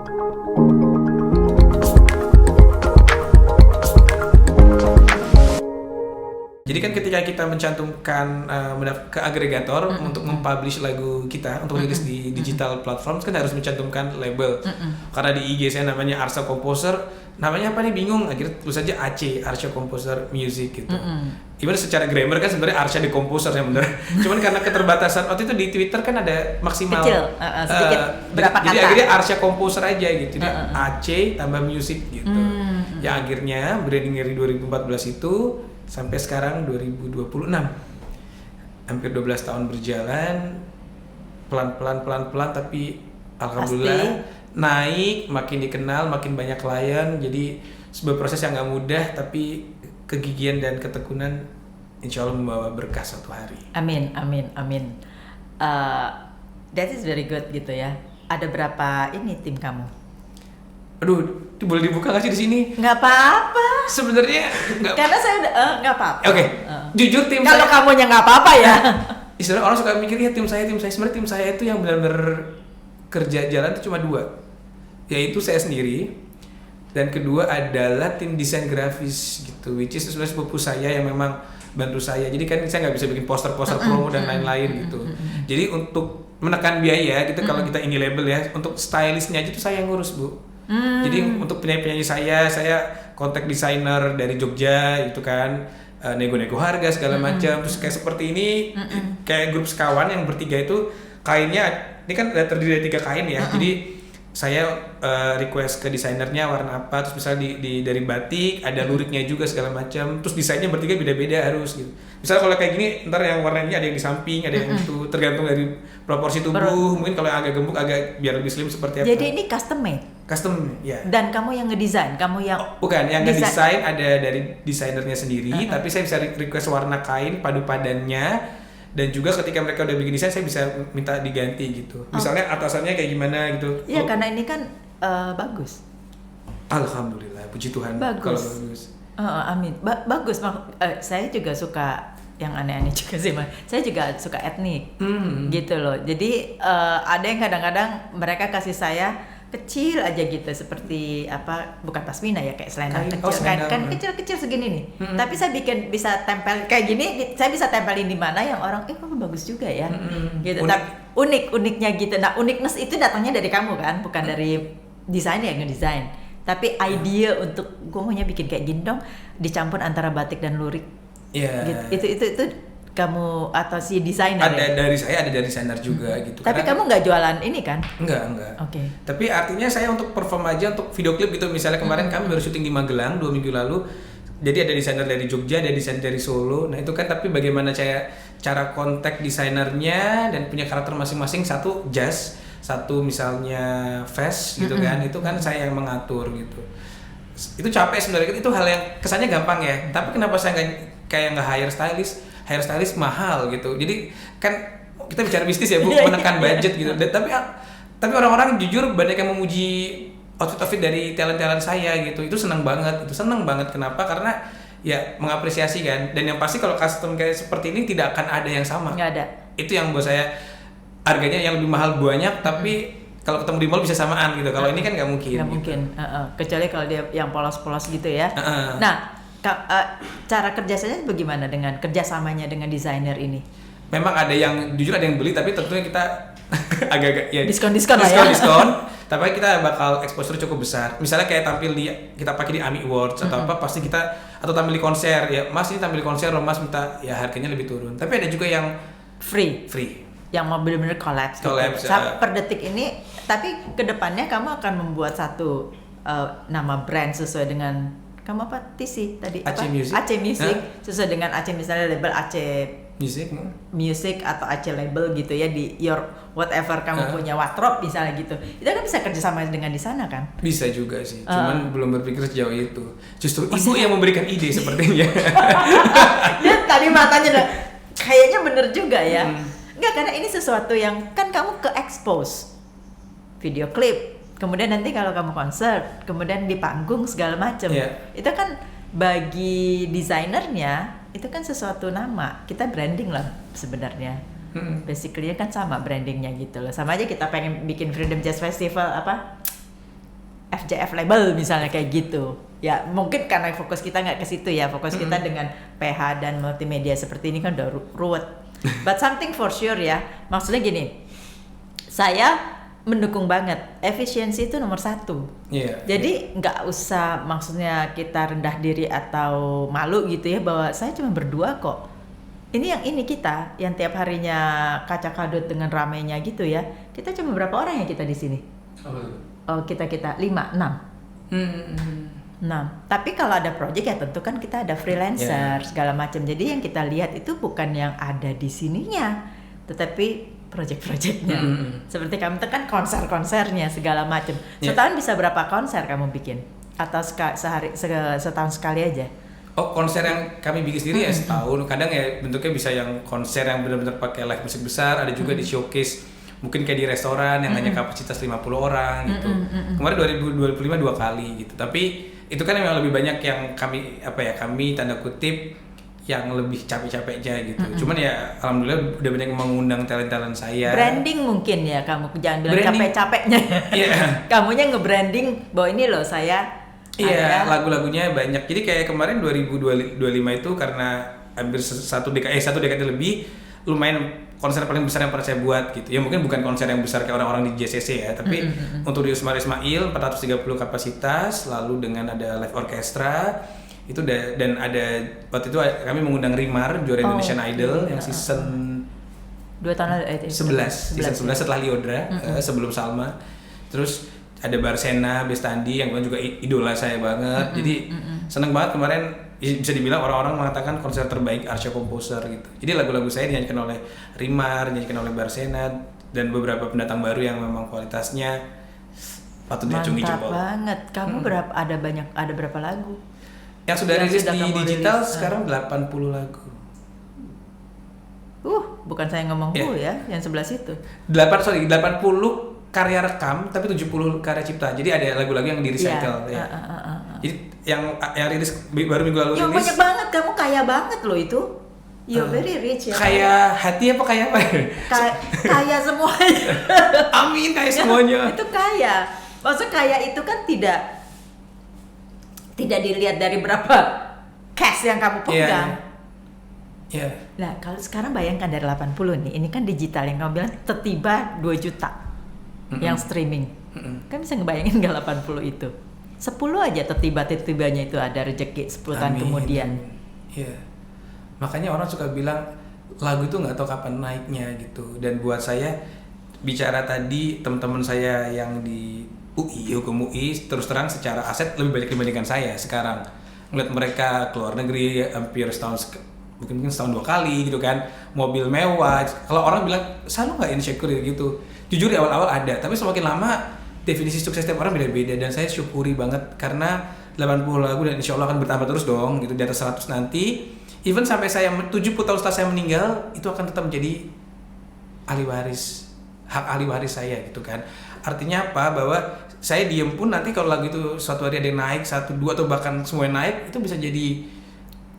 Jadi kan ketika kita mencantumkan ke agregator untuk mempublish lagu kita untuk rilis di digital platform kan harus mencantumkan label. Karena di IG saya namanya Arsha Composer, namanya apa nih bingung, akhirnya tulis saja AC, Arsha Composer Music gitu. Gimana secara grammar kan sebenarnya Arsha the Composer yang benar. Cuman karena keterbatasan waktu itu di Twitter kan ada maksimal kecil, sedikit berapa kata. Jadi akhirnya Arsha Composer aja gitu. Jadi AC tambah music gitu. Ya akhirnya branding dari 2014 itu sampai sekarang 2026, hampir 12 tahun berjalan, pelan-pelan tapi alhamdulillah naik, makin dikenal, makin banyak klien. Jadi sebuah proses yang nggak mudah, tapi kegigihan dan ketekunan insya Allah membawa berkah suatu hari. Amin. That is very good gitu ya. Ada berapa ini tim kamu? Aduh, boleh dibuka nggak sih di sini? Nggak apa-apa. Sebenarnya nggak. Karena saya udah nggak apa-apa. Oke. Jujur tim kalau saya. kamunya nggak apa-apa ya. Istilahnya orang suka mikir ya tim saya. Sebenarnya tim saya itu yang benar-benar kerja jalan itu cuma 2, yaitu saya sendiri dan kedua adalah tim desain grafis gitu, which is sebenarnya sepupu saya yang memang bantu saya. Jadi kan saya nggak bisa bikin poster-poster promo dan lain-lain gitu. Jadi untuk menekan biaya gitu kalau kita ini label ya, untuk stylistnya aja tuh saya yang ngurus Bu. Jadi untuk penyanyi saya kontak desainer dari Jogja itu kan, nego-nego harga segala macam. Terus kayak seperti ini kayak grup sekawan yang bertiga itu kainnya ini kan terdiri dari 3 kain ya. Jadi saya request ke desainernya warna apa, terus misalnya dari batik ada luriknya juga segala macam. Terus desainnya bertiga beda-beda harus gitu. Misalnya kalau kayak gini ntar yang warnanya ada yang di samping, ada yang itu tergantung dari proporsi tubuh. Mungkin kalau yang agak gemuk agak biar lebih slim seperti apa. Jadi ini custom made. Custom ya. Dan kamu yang ngedesain, kamu yang bukan yang ngedesain ada dari desainernya sendiri, tapi saya bisa request warna kain padu padannya. Dan juga ketika mereka udah bikin desain saya bisa minta diganti gitu. Misalnya atasannya kayak gimana gitu. Iya, karena ini kan bagus. Alhamdulillah, puji Tuhan. Bagus. Kalau bagus. Amin. Bagus. Saya juga suka yang aneh-aneh juga sih, Mas. Saya juga suka etnik. Gitu loh. Jadi ada yang kadang-kadang mereka kasih saya kecil aja gitu, seperti apa, bukan pasmina ya, kayak selendang kecil, kan kecil-kecil segini nih. Tapi saya bisa tempel kayak gini, saya bisa tempelin di mana yang orang kamu bagus juga ya. Gitu. Tapi uniknya gitu. Nah, uniqueness itu datangnya dari kamu kan, bukan dari desain yang ngedesain. Tapi ide untuk gue maunya bikin kayak gini dong, dicampur antara batik dan lurik. Iya. Gitu. Itu kamu atau si desainer? Ada dari saya, ada dari desainer juga gitu. Tapi kamu nggak jualan ini kan? Enggak. Oke. Tapi artinya saya untuk perform aja, untuk video klip gitu. Misalnya kemarin kami baru syuting di Magelang 2 minggu lalu. Jadi ada desainer dari Jogja, ada desainer dari Solo. Nah itu kan tapi bagaimana cara kontak desainernya dan punya karakter masing-masing. Satu jazz, satu misalnya fast gitu kan. Itu kan saya yang mengatur gitu. Itu capek sebenarnya. Itu hal yang kesannya gampang ya. Tapi kenapa saya nggak hire stylist? Hair stylist mahal gitu. Jadi kan kita bicara bisnis ya Bu, menekan budget gitu. Tapi orang-orang jujur banyak yang memuji outfit dari talent-talent saya gitu. Itu senang banget. Kenapa? Karena ya mengapresiasi kan. Dan yang pasti kalau custom kayak seperti ini tidak akan ada yang sama. Nggak ada. Itu yang buat saya harganya yang lebih mahal banyak, tapi kalau ketemu di mall bisa samaan gitu. Kalau ini kan nggak mungkin. Nggak mungkin. Kecuali kalau dia yang polos-polos gitu ya. Nah. Cara kerjasanya bagaimana dengan kerjasamanya dengan desainer ini? Memang ada yang jujur ada yang beli, tapi tentunya kita agak-agak ya diskon lah ya. Diskon. Tapi kita bakal exposure cukup besar. Misalnya kayak kita pakai di AMI Awards atau apa, pasti kita atau tampil di konser ya. Mas ini tampil di konser loh, Mas minta ya harganya lebih turun. Tapi ada juga yang free. Yang mau benar-benar collapse. Per detik ini, tapi kedepannya kamu akan membuat satu nama brand sesuai dengan kamu apa? TC tadi Aceh Music. Aceh Music sesuai dengan Aceh, misalnya label Aceh Music atau Aceh label gitu ya, di your whatever kamu punya wardrobe misalnya gitu. Itu kan bisa kerjasama dengan di sana kan? Bisa juga sih. Cuman belum berpikir sejauh itu. Justru ibu yang memberikan ide sepertinya. Dia tadi matanya udah kayaknya bener juga ya. Enggak, karena ini sesuatu yang kan kamu ke expose video klip. Kemudian nanti kalau kamu konser, kemudian di panggung segala macam, itu kan bagi desainernya itu kan sesuatu nama. Kita branding lah sebenarnya. Basically kan sama brandingnya gitu loh. Sama aja kita pengen bikin Freedom Jazz Festival FJF label misalnya kayak gitu. Ya mungkin karena fokus kita nggak ke situ ya, fokus kita dengan PH dan multimedia seperti ini kan udah ruwet. But something for sure ya, maksudnya gini, saya mendukung banget efisiensi itu nomor 1. Jadi nggak usah maksudnya kita rendah diri atau malu gitu ya bahwa saya cuma berdua kok. Ini kita yang tiap harinya kaca kadut dengan ramainya gitu ya. Kita cuma berapa orang ya kita di sini? Oh kita 5, 6. Tapi kalau ada project ya tentu kan kita ada freelancer segala macam. Jadi yang kita lihat itu bukan yang ada di sininya, tetapi project-projectnya. Seperti kamu itu kan konser-konsernya segala macam. Setahun bisa berapa konser kamu bikin? Atau setahun sekali aja? Oh, konser yang kami bikin sendiri ya setahun. Kadang ya bentuknya bisa yang konser yang benar-benar pakai live musik besar, ada juga di showcase mungkin kayak di restoran yang hanya kapasitas 50 orang gitu. Kemarin 2025 2 kali gitu. Tapi itu kan memang lebih banyak yang kami tanda kutip yang lebih capek-capeknya gitu. Cuman ya alhamdulillah udah banyak yang mengundang talent-talent saya. Branding mungkin ya, kamu jangan bilang capek-capeknya. Kamunya nge-branding bahwa ini loh saya. Iya, lagu-lagunya banyak. Jadi kayak kemarin 2025 itu karena hampir satu dekade lebih, lumayan konser paling besar yang pernah saya buat gitu. Ya mungkin bukan konser yang besar kayak orang-orang di JCC ya, tapi untuk di Usmar Ismail 430 kapasitas, lalu dengan ada live orchestra itu dan ada waktu itu kami mengundang Rimar juara Indonesian Idol yang season 2 tahun 11 setelah Liodra, sebelum Salma. Terus ada Barsena, Bestandi yang juga idola saya banget. Jadi seneng banget kemarin, bisa dibilang orang-orang mengatakan konser terbaik Arsya Composer gitu. Jadi lagu-lagu saya dinyanyikan oleh Rimar, dinyanyikan oleh Barsena dan beberapa pendatang baru yang memang kualitasnya patut diacungi jempol. Mantap banget. Kamu ada berapa lagu? Yang sudah rilis di digital sekarang 80 lagu. Bukan saya ngomong ya, yang sebelah situ. 80 karya rekam tapi 70 karya cipta. Jadi ada lagu-lagu yang di-recycle ya. Jadi yang rilis baru minggu lalu rilis. Banyak banget, kamu kaya banget loh itu. You're very rich ya. Kaya hati apa kaya apa? Kaya semuanya. Amin, kaya semuanya. Itu kaya. Maksudnya kaya itu kan tidak dilihat dari berapa cash yang kamu pegang. Nah, kalau sekarang bayangkan dari 80 nih, ini kan digital yang kamu bilang tiba 2 juta. Yang streaming kan bisa ngebayangin gak 80 itu 10 aja tiba-tibanya itu ada rezeki 10 tahun kemudian. Makanya orang suka bilang lagu itu nggak tahu kapan naiknya gitu. Dan buat saya bicara tadi teman-teman saya yang di hukum UI terus terang secara aset lebih banyak dibandingkan saya sekarang. Ngeliat mereka keluar negeri hampir mungkin setahun 2 kali gitu kan, mobil mewah. Kalau orang bilang selalu nggak insecure gitu, jujur di awal-awal ada, tapi semakin lama definisi sukses setiap orang beda-beda. Dan saya syukuri banget karena 80 lagu dan insya Allah akan bertambah terus dong gitu, di atas 100 nanti. Even sampai saya 70 tahun setelah saya meninggal itu akan tetap menjadi hak ahli waris saya gitu kan. Artinya apa? Bahwa saya diem pun nanti kalau lagu itu suatu hari ada yang naik 1, 2 atau bahkan semuanya naik, itu bisa jadi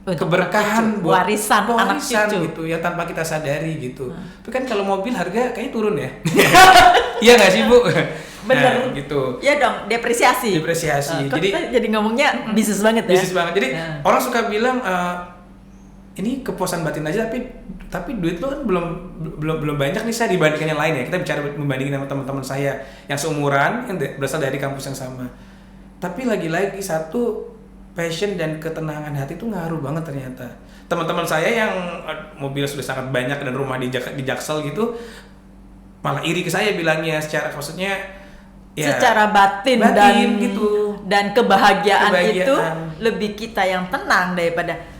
keberkahan buat warisan anak cucu gitu ya tanpa kita sadari gitu. Tapi kan kalau mobil harga kayaknya turun ya. Iya nggak sih Bu? Bener. Nah, gitu. Iya dong, depresiasi. Jadi ngomongnya bisnis banget ya. Bisnis banget. Jadi orang suka bilang ini kepuasan batin aja, tapi duit lo kan belum banyak nih saya dibandingkan yang lain ya. Kita bicara membandingin sama teman-teman saya yang seumuran yang berasal dari kampus yang sama. Tapi lagi-lagi satu, passion dan ketenangan hati itu ngaruh banget ternyata. Teman-teman saya yang mobil sudah sangat banyak dan rumah di Jaksel gitu malah iri ke saya bilangnya, maksudnya ya secara batin dan gitu. Dan kebahagiaan itu lebih kita yang tenang daripada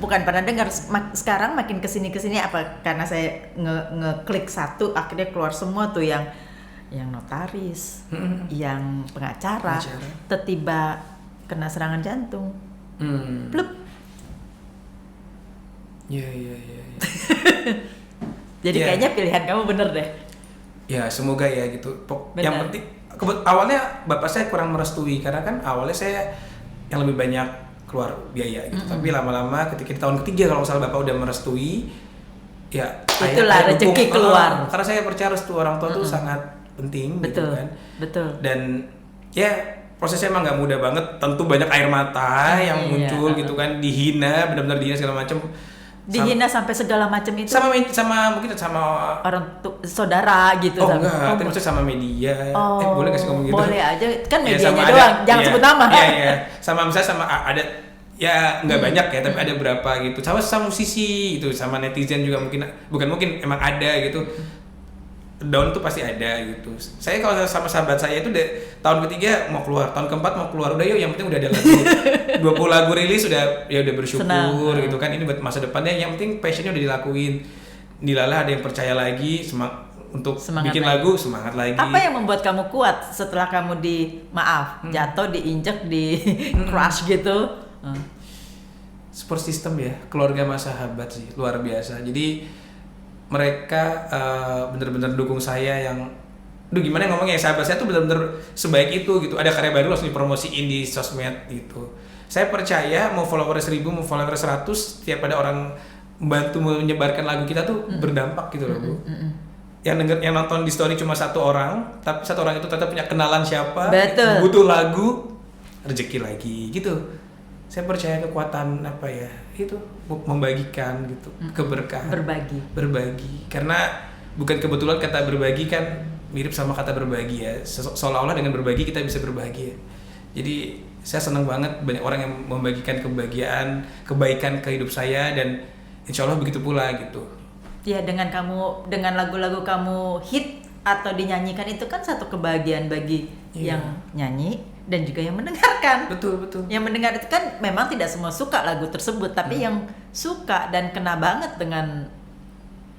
bukan pernah dengar. Sekarang makin kesini apa karena saya ngeklik satu akhirnya keluar semua tuh yang notaris, yang pengacara. Tiba-tiba kena serangan jantung. Plup. Iya. Jadi kayaknya pilihan kamu bener deh. Ya semoga ya gitu. Yang penting awalnya bapak saya kurang merestui karena kan awalnya saya yang lebih banyak keluar biaya gitu. Tapi lama-lama ketika tahun ketiga kalau misalnya bapak udah merestui, ya itulah rezeki keluar. Karena saya percaya restu orang tua itu sangat penting. Betul. Gitu kan. Betul. Dan ya prosesnya emang nggak mudah banget, tentu banyak air mata yang muncul gitu kan, dihina, benar-benar dihina segala macam. Dihina sampai segala macam itu. Sama mungkin sama orang saudara gitu. Oh enggak, tapi maksudnya sama media. Boleh nggak sih ngomong gitu? Boleh aja, kan Ya, medianya doang, jangan sebut nama. Iya. Sama misalnya sama ada ya nggak banyak ya, tapi ada berapa gitu. Sama musisi itu, sama netizen juga bukan mungkin emang ada gitu. Down tuh pasti ada gitu. Saya kalau sama sahabat saya itu tahun ketiga mau keluar, tahun keempat mau keluar, udah yuk yang penting udah ada lagu 20 lagu rilis, udah bersyukur. Senang. Gitu kan, ini buat masa depannya, yang penting passionnya udah dilakuin. Dilalah ada yang percaya lagi untuk semangat bikin lagu, semangat lagi. Apa yang membuat kamu kuat setelah kamu jatuh, diinjek, di crush gitu? Support system ya, keluarga sama sahabat sih luar biasa. Jadi mereka bener-bener dukung saya yang, gimana ngomongnya, sahabat saya tuh bener-bener sebaik itu gitu. Ada karya baru langsung dipromosiin di sosmed gitu. Saya percaya mau followers 1000 mau followers 100, setiap ada orang membantu menyebarkan lagu kita tuh berdampak gitu loh Bu. Yang nonton di story cuma satu orang, tapi satu orang itu tetap punya kenalan siapa, butuh lagu, rezeki lagi gitu. Saya percaya kekuatan itu membagikan gitu, keberkahan. Berbagi. Karena bukan kebetulan kata berbagi kan mirip sama kata berbagi ya. Seolah-olah dengan berbagi kita bisa berbahagia. Jadi saya senang banget banyak orang yang membagikan kebaikan ke hidup saya, dan insya Allah begitu pula gitu. Ya, dengan lagu-lagu kamu hit atau dinyanyikan itu kan satu kebahagiaan bagi yang nyanyi dan juga yang mendengarkan. Betul. Yang mendengar itu kan memang tidak semua suka lagu tersebut, tapi yang suka dan kena banget dengan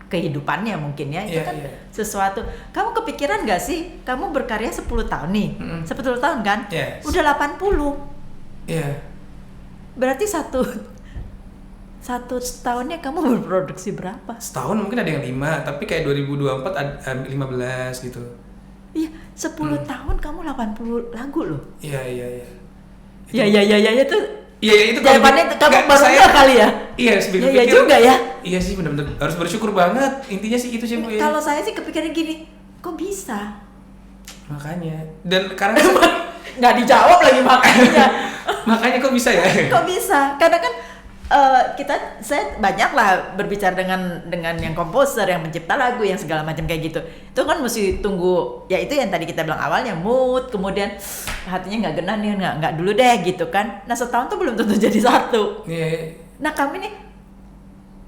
kehidupannya mungkin ya, itu kan sesuatu. Kamu kepikiran gak sih, kamu berkarya 10 tahun nih, 10 tahun kan? Yes. Udah 80. Iya. Berarti satu tahunnya kamu berproduksi berapa? Setahun mungkin ada yang 5, tapi kayak 2024 ada 15 gitu. Iya, 10 tahun kamu 80 lagu loh. Iya. Itu. Itu. Iya, itu jawabannya kamu baru kali ya? Iya, iya juga ya. Iya sih, benar-benar harus bersyukur banget. Intinya sih itu sih Bu. Kalau saya sih kepikiran gini, kok bisa? Makanya. Dan karena nggak dijawab lagi makanya. Makanya kok bisa ya? Kok bisa? Karena kan saya banyak lah berbicara dengan yang komposer, yang mencipta lagu, yang segala macam kayak gitu. Itu kan mesti tunggu, ya itu yang tadi kita bilang awalnya mood, kemudian hatinya nggak genah nih, nggak dulu deh gitu kan. Nah, setahun tuh belum tentu jadi satu. Nah, kami nih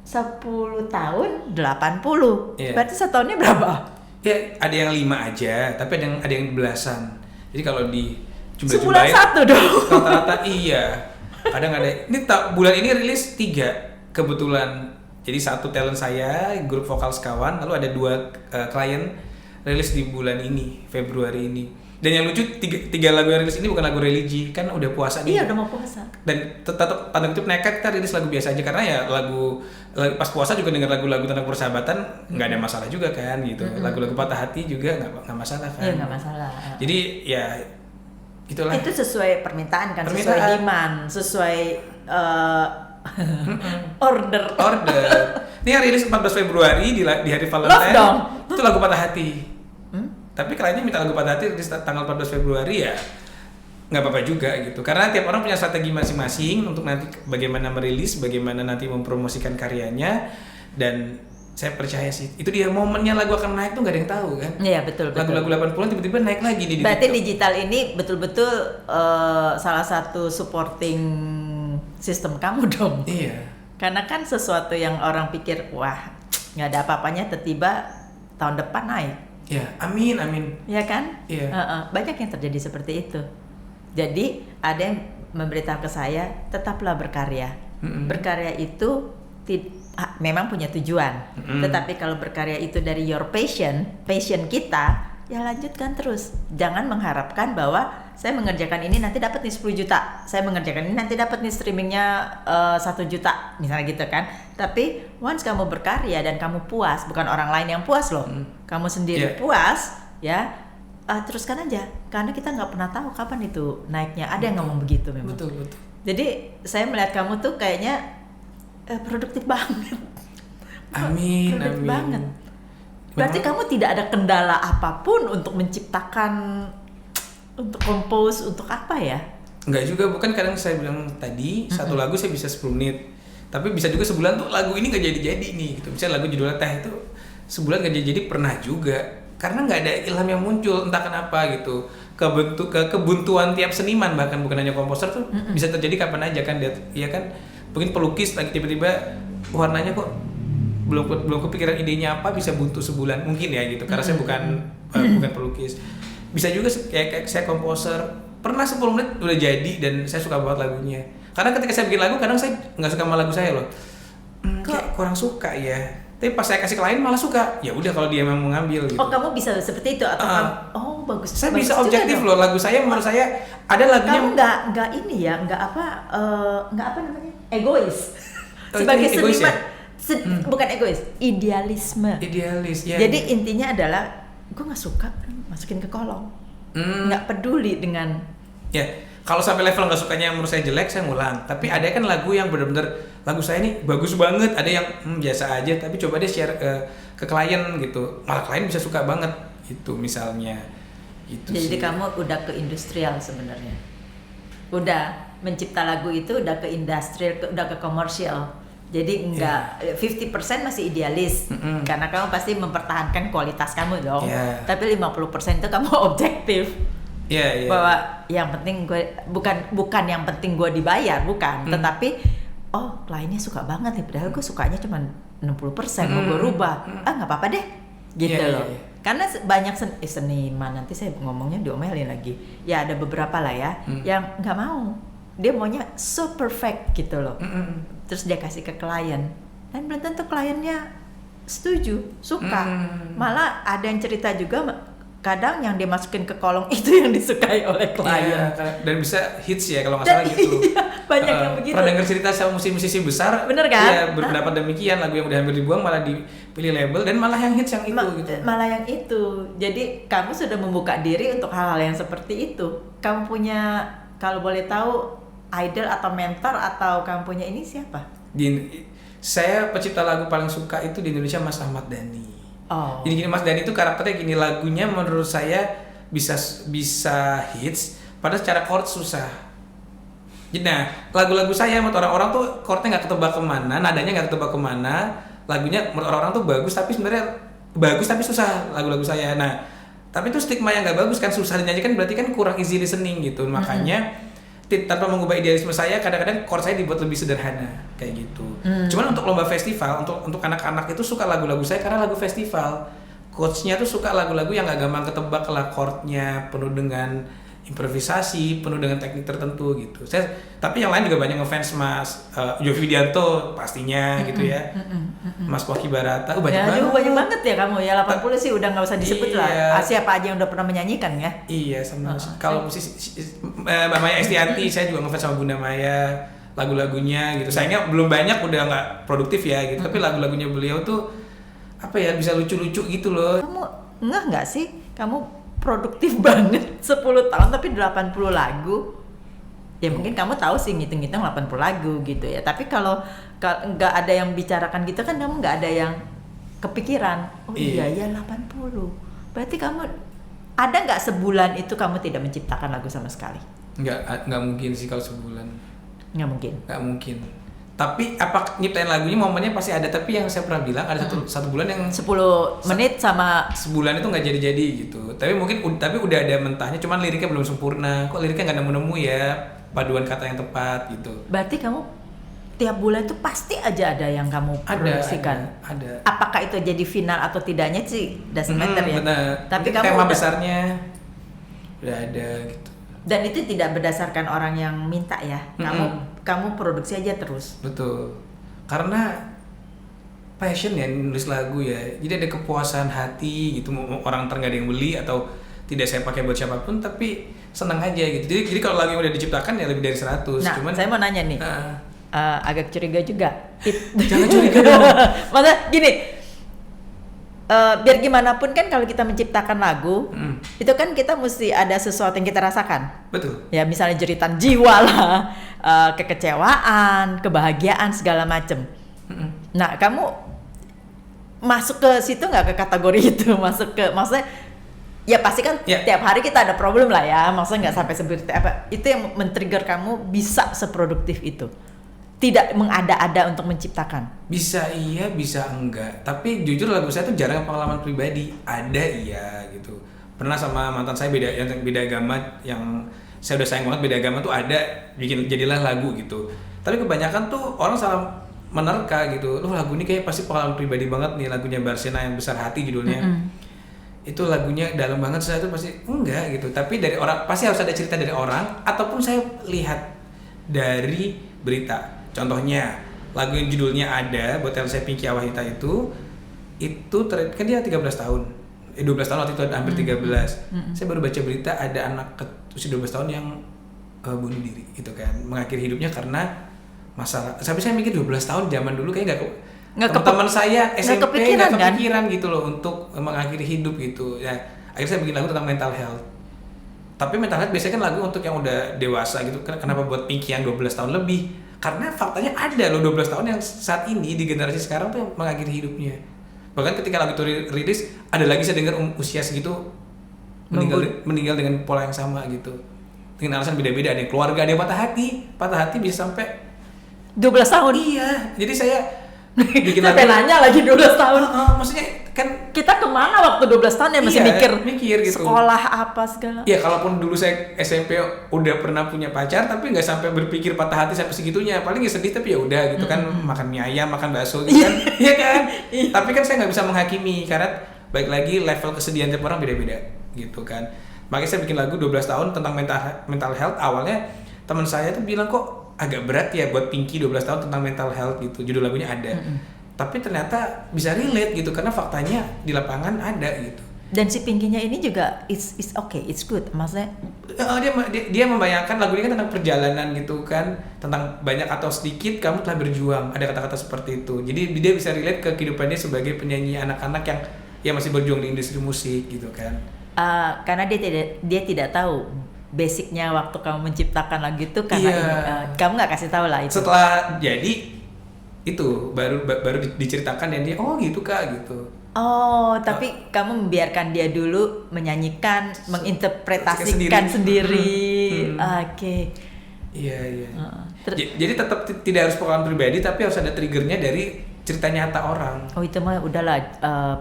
10 tahun 80. Berarti setahunnya berapa? Ya, ada yang 5 aja, tapi ada yang belasan. Jadi kalau di sebulan satu dong. Rata-rata iya. Kadang ada, ini bulan ini rilis 3 kebetulan. Jadi satu talent saya, grup vokal sekawan, lalu ada 2 klien rilis di bulan ini, Februari ini. Dan yang lucu, 3 lagu yang rilis ini bukan lagu religi, kan udah puasa nih. Iya, udah mau puasa. Dan tetap tanda kutip nekat kita rilis lagu biasa aja, karena ya lagu pas puasa juga denger lagu-lagu tentang persahabatan, nggak ada masalah juga kan gitu. Lagu-lagu patah hati juga nggak masalah kan. Iya, nggak masalah. Jadi ya itulah. Itu sesuai permintaan kan, sesuai demand, sesuai order. Ini yang rilis 14 Februari di hari Valentine. Itu lagu patah hati. Tapi kliennya minta lagu patah hati rilis tanggal 14 Februari ya nggak apa-apa juga gitu. Karena tiap orang punya strategi masing-masing untuk nanti bagaimana merilis, bagaimana nanti mempromosikan karyanya. Dan saya percaya sih itu dia momennya lagu akan naik tuh nggak ada yang tahu kan. Iya, betul. Lagu-lagu 80-an tiba-tiba naik lagi di berarti TikTok. Digital ini betul-betul salah satu supporting sistem kamu dong. Iya. Karena kan sesuatu yang orang pikir wah nggak ada apa-apanya, tiba-tiba tahun depan naik. Ya, amin. Iya kan? Iya. Banyak yang terjadi seperti itu. Jadi ada yang memberitahu ke saya, tetaplah berkarya. Berkarya itu memang punya tujuan. Tetapi kalau berkarya itu dari your passion kita, ya lanjutkan terus. Jangan mengharapkan bahwa saya mengerjakan ini nanti dapat nih 10 juta. Saya mengerjakan ini nanti dapat nih streamingnya 1 juta, misalnya gitu kan. Tapi once kamu berkarya dan kamu puas, bukan orang lain yang puas loh. Kamu sendiri puas, ya teruskan aja. Karena kita nggak pernah tahu kapan itu naiknya. Ada yang ngomong begitu memang. Betul. Jadi saya melihat kamu tuh kayaknya produktif banget. Amin. Berarti kamu tidak ada kendala apapun untuk menciptakan Untuk compose, untuk apa ya? Enggak juga, bukan kadang saya bilang tadi satu lagu saya bisa 10 menit. Tapi bisa juga sebulan tuh lagu ini gak jadi-jadi nih gitu. Misalnya lagu judulnya Teh itu sebulan gak jadi-jadi, pernah juga. Karena nggak ada ilham yang muncul, entah kenapa gitu. Kebuntuan tiap seniman, bahkan bukan hanya komposer tuh bisa terjadi kapan aja kan, ya kan. Mungkin pelukis lagi tiba-tiba warnanya kok belum kepikiran idenya apa, bisa buntu sebulan mungkin ya gitu. Karena saya bukan pelukis. Bisa juga kayak saya komposer, pernah 10 menit udah jadi dan saya suka banget lagunya. Karena ketika saya bikin lagu kadang saya nggak suka sama lagu saya loh. Kayak kurang suka ya. Tapi pas saya kasih ke lain malah suka. Ya udah kalau dia memang mau ngambil gitu. Oh, kamu bisa seperti itu atau oh bagus. Saya bagus bisa objektif loh, lagu saya menurut saya ada lagunya. Kamu nggak ini ya, nggak apa namanya, egois. Oh, Sebagai egois seniman, ya? bukan egois, idealisme. Idealis ya. Jadi intinya adalah gue nggak suka masukin ke kolong, nggak peduli dengan. Ya, kalau sampai level nggak sukanya menurut saya jelek, saya ngulang. Tapi ada kan lagu yang benar-benar lagu saya ini bagus banget, ada yang biasa aja, tapi coba dia share ke klien gitu, malah klien bisa suka banget itu misalnya. Itu Jadi sih. kamu udah ke industrial sebenarnya, udah mencipta lagu itu udah ke industrial, udah ke komersial. Jadi enggak 50% masih idealis karena kamu pasti mempertahankan kualitas kamu dong. Tapi 50% itu kamu objektif. Bahwa yang penting gue bukan yang penting gue dibayar, bukan, tetapi kliennya suka banget nih, padahal gue sukanya cuma 60%, mau gue rubah, nggak apa-apa deh, gitu loh. Karena banyak seniman, nanti saya ngomongnya diomelin lagi. Ya ada beberapa lah ya, yang nggak mau, dia maunya so perfect gitu loh. Terus dia kasih ke klien, dan belum tentu kliennya setuju, suka. Malah ada yang cerita juga, kadang yang dia masukin ke kolong itu yang disukai oleh klien. Dan bisa hits ya kalau nggak salah gitu. Banyak yang begitu. Pernah dengar cerita sama musisi-musisi besar, bener kan? Ya berpendapat demikian, lagu yang udah hampir dibuang malah dipilih label dan malah yang hits yang itu gitu. Malah yang itu. Jadi kamu sudah membuka diri untuk hal-hal yang seperti itu. Kamu punya, kalau boleh tahu, idol atau mentor atau kamu punya ini siapa? Saya pencipta lagu paling suka itu di Indonesia Mas Ahmad Dhani. Jadi gini, Mas Dhani itu karakternya gini, lagunya menurut saya bisa hits, padahal secara chord susah. Jadi lagu-lagu saya menurut orang-orang tuh chordnya nggak ketebak kemana, nadanya nggak ketebak kemana, lagunya menurut orang-orang tuh bagus, tapi sebenarnya bagus tapi susah lagu-lagu saya. Nah, tapi itu stigma yang nggak bagus kan, susah dinyanyikan berarti kan kurang easy listening gitu. Makanya tanpa mengubah idealisme saya, kadang-kadang chord saya dibuat lebih sederhana kayak gitu. Cuman untuk lomba festival, untuk anak-anak itu suka lagu-lagu saya karena lagu festival. Coachnya tuh suka lagu-lagu yang gak gampang ketebak lah chordnya, penuh dengan improvisasi, penuh dengan teknik tertentu gitu. Tapi yang lain juga banyak ngefans Mas Yovie Widianto pastinya gitu ya. Mas Pocky Barata, banyak banget ya kamu ya, 80 sih udah nggak usah disebut lah. Siapa aja yang udah pernah menyanyikan ya? Iya, sama kalau musisi Mbak Maya Estianti, saya juga ngefans sama Bunda Maya, lagu-lagunya gitu. Sayangnya belum banyak, udah nggak produktif ya gitu. Tapi lagu-lagunya beliau tuh apa ya, bisa lucu-lucu gitu loh. Kamu nggak sih? Kamu produktif banget 10 tahun tapi 80 lagu. Ya mungkin kamu tahu sih ngitung-ngitung 80 lagu gitu ya. Tapi kalau nggak ada yang bicarakan gitu kan, kamu nggak ada yang kepikiran. Iya 80. Berarti kamu ada nggak sebulan itu kamu tidak menciptakan lagu sama sekali? Nggak mungkin sih kalau sebulan. Nggak mungkin. Tapi apa nyiptain lagunya momennya pasti ada, tapi yang saya pernah bilang ada satu bulan yang 10 menit sama sebulan itu nggak jadi gitu. Tapi udah ada mentahnya, cuman liriknya belum sempurna. Kok liriknya nggak nemu ya paduan kata yang tepat gitu. Berarti kamu tiap bulan itu pasti aja ada yang kamu produksikan. Ada. Apakah itu jadi final atau tidaknya sih doesn't matter ya. Bener. Tapi kamu tema besarnya udah ada gitu. Dan itu tidak berdasarkan orang yang minta ya. Kamu produksi aja terus. Betul. Karena passion ya nulis lagu ya. Jadi ada kepuasan hati gitu. Orang nggak ada yang beli atau tidak saya pakai buat siapapun, tapi senang aja gitu. Jadi kalau lagu yang udah diciptakan ya lebih dari 100. Nah, cuman saya mau nanya nih. Agak curiga juga. Jangan curiga dong. Maksudnya gini, biar gimana pun kan kalau kita menciptakan lagu, itu kan kita mesti ada sesuatu yang kita rasakan. Betul. Ya misalnya jeritan jiwa lah, kekecewaan, kebahagiaan segala macem. Nah kamu masuk ke situ nggak, ke kategori itu? Maksudnya Ya pasti kan Ya. tiap hari kita ada problem lah ya, maksudnya nggak sampai seperti apa. Itu yang men-trigger kamu bisa seproduktif itu, tidak mengada-ada untuk menciptakan. Bisa iya, bisa enggak. Tapi jujur lagu saya tuh jarang pengalaman pribadi. Ada iya gitu. Pernah sama mantan saya yang beda agama, yang saya udah sayang banget beda agama tuh ada, bikin jadilah lagu gitu. Tapi kebanyakan tuh orang salah menerka gitu. Loh lagu ini kayak pasti pengalaman pribadi banget nih, lagunya Barsena yang Besar Hati judulnya. Itu lagunya dalam banget, saya tuh pasti enggak gitu. Tapi dari orang pasti harus ada cerita dari orang, ataupun saya lihat dari berita. Contohnya lagu yang judulnya Ada buat Elsa Pinky Awahita itu kan dia 13 tahun 12 tahun waktu itu, hampir 13. Saya baru baca berita ada anak usia 12 tahun yang bunuh diri gitu kan, mengakhiri hidupnya karena masalah. Sampai saya mikir 12 tahun zaman dulu kayak nggak teman-teman saya SMP nggak kepikiran gitu loh untuk mengakhiri hidup gitu ya. Akhirnya saya bikin lagu tentang mental health. Tapi mental health biasanya kan lagu untuk yang udah dewasa gitu. Kenapa buat Pinky yang 12 tahun lebih? Karena faktanya ada loh 12 tahun yang saat ini di generasi sekarang tuh yang mengakhiri hidupnya. Bahkan ketika lagu itu rilis, ada lagi saya dengar usia segitu meninggal dengan pola yang sama gitu. Dengan alasan beda-beda, ada yang keluarga, ada yang patah hati bisa sampai 12 tahun. Iya, jadi saya bikin lagu. Saya nanya lagi 12 tahun. Maksudnya kan kita kemana waktu 12 tahun ya masih mikir gitu. Sekolah apa segala. Iya, kalaupun dulu saya SMP udah pernah punya pacar, tapi nggak sampai berpikir patah hati sampai segitunya. Paling ya sedih tapi ya udah gitu kan, makan mie ayam, makan bakso gitu kan. Iya kan? Tapi kan saya nggak bisa menghakimi karena baik lagi level kesedihan tiap orang beda-beda gitu kan. Makanya saya bikin lagu 12 tahun tentang mental health. Awalnya teman saya tuh bilang kok agak berat ya buat Pinky 12 tahun tentang mental health gitu. Judul lagunya Ada. Tapi ternyata bisa relate gitu karena faktanya di lapangan ada gitu. Dan si Pinky-nya ini juga it's okay, it's good. Maksudnya dia membayangkan lagu ini kan tentang perjalanan gitu kan, tentang banyak atau sedikit kamu telah berjuang. Ada kata-kata seperti itu. Jadi dia bisa relate ke kehidupannya sebagai penyanyi anak-anak yang masih berjuang di industri musik gitu kan. Karena dia tidak tahu basicnya waktu kamu menciptakan lagu itu karena kamu nggak kasih tahu lah itu. Setelah jadi itu baru diceritakan dan dia gitu kak gitu. Tapi kamu membiarkan dia dulu menyanyikan, menginterpretasikan sendiri. Oke. Iya. Jadi tetap tidak harus pengalaman pribadi, tapi harus ada triggernya dari cerita nyata orang. Itu mah udahlah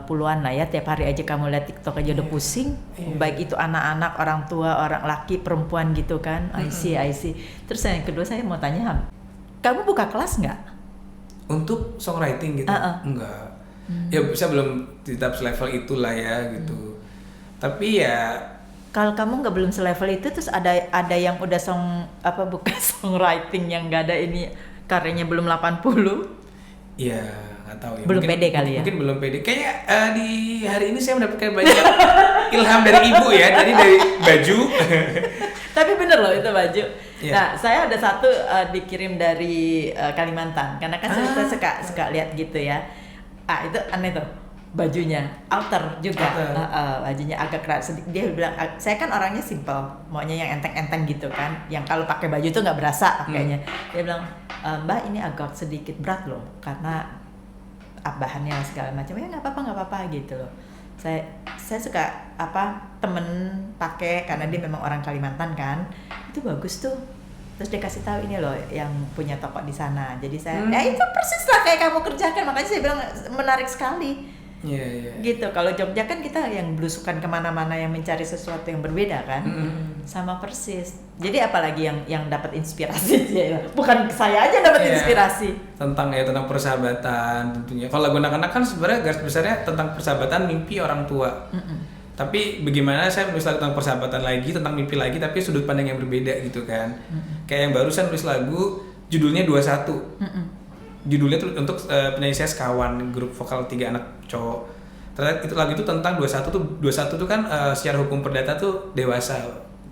puluhan lah ya, tiap hari aja kamu lihat TikTok aja udah pusing. Baik itu anak-anak, orang tua, orang laki, perempuan gitu kan. I see. Terus yang kedua saya mau tanya, kamu buka kelas nggak? Untuk songwriting gitu? Enggak. Ya bisa belum di tahap selevel itulah ya gitu. Tapi ya kalau kamu belum selevel itu, terus ada yang udah bukan songwriting yang nggak ada ini karyanya belum 80. Iya, nggak tahu ya. Belum pede kali ya. Mungkin belum pede. Kayaknya di hari ini saya mendapatkan banyak ilham dari ibu ya. Tadi dari baju. Tapi bener loh itu baju. Yeah. Nah, saya ada satu dikirim dari Kalimantan. Karena kan saya suka lihat gitu ya. Itu aneh tuh. Bajunya outer juga. Bajunya agak keras. Dia bilang, saya kan orangnya simple, maunya yang enteng-enteng gitu kan. Yang kalau pakai baju tuh nggak berasa pakainya. Dia bilang, Mbak ini agak sedikit berat loh karena bahannya segala macam. Ya nggak apa-apa gitu loh. Saya suka temen pakai karena dia memang orang Kalimantan kan. Itu bagus tuh. Terus dia kasih tahu ini loh yang punya toko di sana. Jadi saya itu persis lah kayak kamu kerjakan. Makanya saya bilang menarik sekali. Yeah. Gitu. Kalau Jogja kan kita yang belusukan kemana-mana yang mencari sesuatu yang berbeda kan, sama persis. Jadi apalagi yang dapat inspirasi ya, bukan saya aja dapat inspirasi. Tentang persahabatan tentunya. Kalau lagu anak-anak kan sebenarnya garis besarnya tentang persahabatan, mimpi orang tua. Tapi bagaimana saya menulis lagu tentang persahabatan lagi, tentang mimpi lagi, tapi sudut pandang yang berbeda gitu kan. Kayak yang barusan nulis lagu judulnya 21. Judulnya tuh untuk penyanyi saya sekawan, grup vokal 3 anak cowok. Ternyata itu lagu itu tentang 21 tuh kan secara hukum perdata tuh dewasa.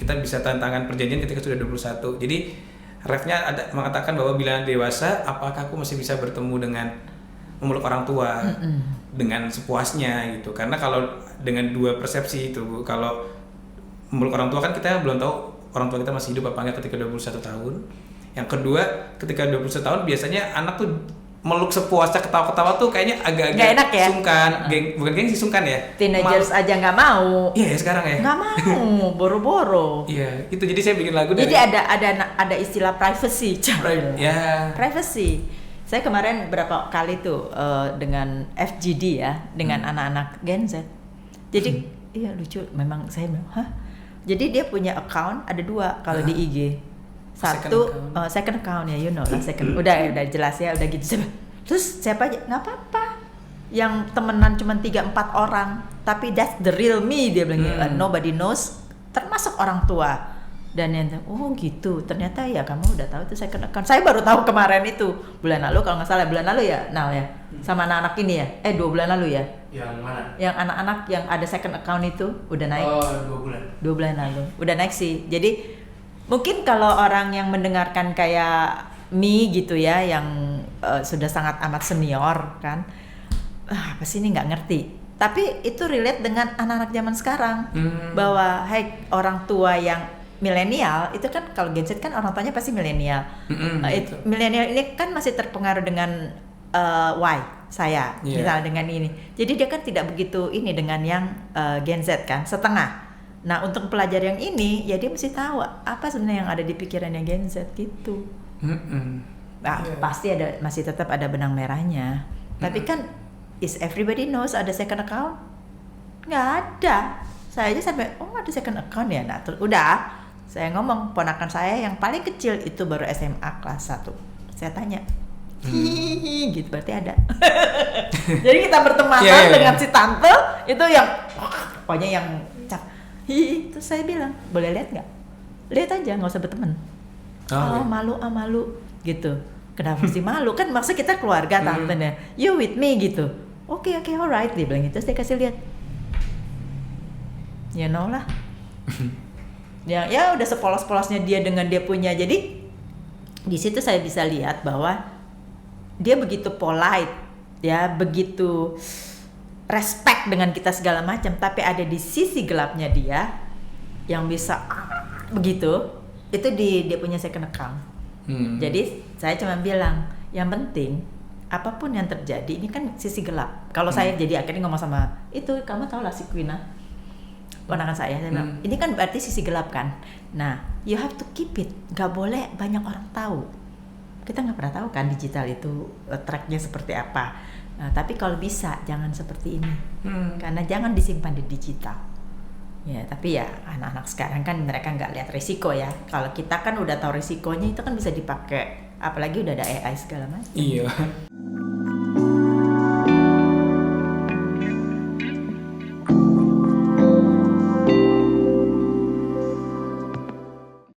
Kita bisa tantangan perjanjian ketika sudah 21. Jadi refnya ada mengatakan bahwa bila dewasa, apakah aku masih bisa bertemu dengan memeluk orang tua dengan sepuasnya gitu. Karena kalau dengan dua persepsi itu, kalau memeluk orang tua kan kita belum tahu orang tua kita masih hidup apa enggak ketika 21 tahun. Yang kedua, ketika 21 tahun biasanya anak tuh meluk sepuasnya ketawa-ketawa tuh kayaknya agak-agak Nggak enak ya? sungkan. Bukan gengsi, sungkan ya. Teenagers aja nggak mau. Iya ya sekarang ya. Nggak mau, boro-boro. Iya, itu jadi saya bikin lagu Jadi dari ada istilah privacy, ya. privacy. Saya kemarin berapa kali tuh dengan FGD ya, dengan anak-anak Gen Z. Jadi iya lucu, memang saya bilang, hah? Jadi dia punya account ada 2 kalau di IG. Satu second account ya, you know lah second. Udah jelas ya, udah gitu. Terus siapa aja nggak apa-apa. Yang temenan cuma 3-4 orang, tapi that's the real me dia bilang. Nobody knows, termasuk orang tua. Dan yang oh gitu, ternyata ya kamu udah tahu itu second account. Saya baru tahu kemarin itu bulan lalu kalau nggak salah, bulan lalu ya, Nal ya, sama anak-anak ini ya. 2 bulan lalu ya. Yang mana? Yang anak-anak yang ada second account itu udah naik. Oh, 2 bulan. 2 bulan lalu. Udah naik sih. Jadi mungkin kalau orang yang mendengarkan kayak me gitu ya, yang sudah sangat amat senior kan, apa sih ini nggak ngerti. Tapi itu relate dengan anak-anak zaman sekarang. Bahwa hey, orang tua yang milenial itu kan, kalau Gen Z kan orang tuanya pasti milenial. Milenial ini kan masih terpengaruh dengan Y saya, misalnya dengan ini. Jadi dia kan tidak begitu ini dengan yang Gen Z kan, setengah. Nah untuk pelajar yang ini, ya dia mesti tahu apa sebenarnya yang ada di pikirannya Gen Z gitu. Nah, pasti masih tetap ada benang merahnya. Tapi kan, is everybody knows ada second account? Nggak ada. Saya aja sampai, oh ada second account ya? Nah udah, saya ngomong, ponakan saya yang paling kecil itu baru SMA kelas 1. Saya tanya, hihihi gitu berarti ada. Jadi kita bertemanan dengan si tante itu yang pokoknya yang cap. Hihi, terus saya bilang, boleh lihat nggak? Lihat aja, nggak usah berteman. Malu gitu. Kenapa sih malu? Kan maksud kita keluarga tantenya. You with me gitu. Oke, alright, dia bilang gitu. Terus dia kasih lihat. You know lah. Ya udah sepolos-polosnya dia dengan dia punya. Jadi di situ saya bisa lihat bahwa dia begitu polite, ya begitu respect dengan kita segala macam, tapi ada di sisi gelapnya dia yang bisa begitu, itu dia punya second account. Jadi saya cuma bilang, yang penting apapun yang terjadi ini kan sisi gelap. Kalau saya jadi akhirnya ngomong sama itu, kamu tahu lah si Quina, ponakan saya bilang, ini kan berarti sisi gelap kan. Nah, you have to keep it, nggak boleh banyak orang tahu. Kita nggak pernah tahu kan digital itu tracknya seperti apa. Nah, tapi kalau bisa jangan seperti ini, karena jangan disimpan di digital. Ya, tapi ya anak-anak sekarang kan mereka nggak lihat risiko ya. Kalau kita kan udah tahu risikonya, itu kan bisa dipakai. Apalagi udah ada AI segala macam. Iya.